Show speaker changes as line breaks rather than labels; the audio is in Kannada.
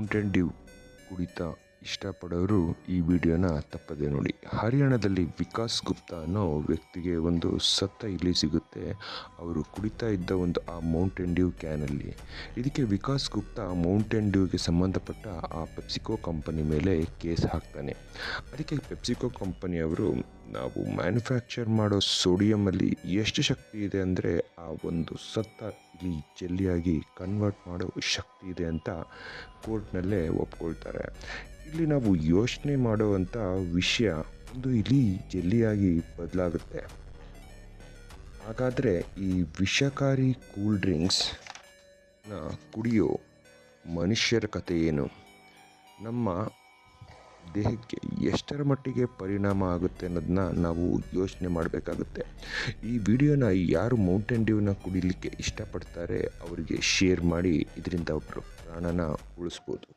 ಮೌಂಟೇನ್ ಡ್ಯೂ ಕುಡಿತ ಇಷ್ಟಪಡೋರು ಈ ವಿಡಿಯೋನ ತಪ್ಪದೆ ನೋಡಿ. ಹರಿಯಾಣದಲ್ಲಿ ವಿಕಾಸ್ ಗುಪ್ತಾ ಅನ್ನೋ ವ್ಯಕ್ತಿಗೆ ಒಂದು ಸತ್ತ ಇಲಿ ಸಿಗುತ್ತೆ. ಅವರು ಕುಡಿತಾ ಇದ್ದ ಆ ಮೌಂಟೇನ್ ಡ್ಯೂ ಕ್ಯಾನಲ್ಲಿ. ಇದಕ್ಕೆ ವಿಕಾಸ್ ಗುಪ್ತಾ ಮೌಂಟೇನ್ ಡ್ಯೂಗೆ ಸಂಬಂಧಪಟ್ಟ ಆ ಪೆಪ್ಸಿಕೋ ಕಂಪನಿ ಮೇಲೆ ಕೇಸ್ ಹಾಕ್ತಾನೆ. ಅದಕ್ಕೆ ಪೆಪ್ಸಿಕೋ ಕಂಪನಿಯವರು, ನಾವು ಮ್ಯಾನುಫ್ಯಾಕ್ಚರ್ ಮಾಡೋ ಸೋಡಿಯಮಲ್ಲಿ ಎಷ್ಟು ಶಕ್ತಿ ಇದೆ ಅಂದರೆ ಆ ಒಂದು ಸತ್ತ ಇಲಿ ಜೆಲ್ಲಿಯಾಗಿ ಕನ್ವರ್ಟ್ ಮಾಡೋ ಶಕ್ತಿ ಇದೆ ಅಂತ ಕೋರ್ಟ್ನಲ್ಲೇ ಒಪ್ಕೊಳ್ತಾರೆ. ಇಲ್ಲಿ ನಾವು ಯೋಚನೆ ಮಾಡುವಂಥ ವಿಷಯ, ಒಂದು ಇಲಿ ಜೆಲ್ಲಿಯಾಗಿ ಬದಲಾಗುತ್ತೆ. ಹಾಗಾದರೆ ಈ ವಿಷಕಾರಿ ಕೂಲ್ ಡ್ರಿಂಕ್ಸ್ನ ಕುಡಿಯೋ ಮನುಷ್ಯರ ಕಥೆ ಏನು? ನಮ್ಮ ದೇಹಕ್ಕೆ ಎಷ್ಟರ ಮಟ್ಟಿಗೆ ಪರಿಣಾಮ ಆಗುತ್ತೆ ಅನ್ನೋದನ್ನ ನಾವು ಯೋಚನೆ ಮಾಡಬೇಕಾಗುತ್ತೆ. ಈ ವಿಡಿಯೋನ ಯಾರು ಮೌಂಟೇನ್ ಡ್ಯೂನ ಕುಡಿಲಿಕ್ಕೆ ಇಷ್ಟಪಡ್ತಾರೆ ಅವರಿಗೆ ಶೇರ್ ಮಾಡಿ, ಇದರಿಂದ ಒಬ್ಬರು ಪ್ರಾಣನ ಉಳಿಸ್ಬೋದು.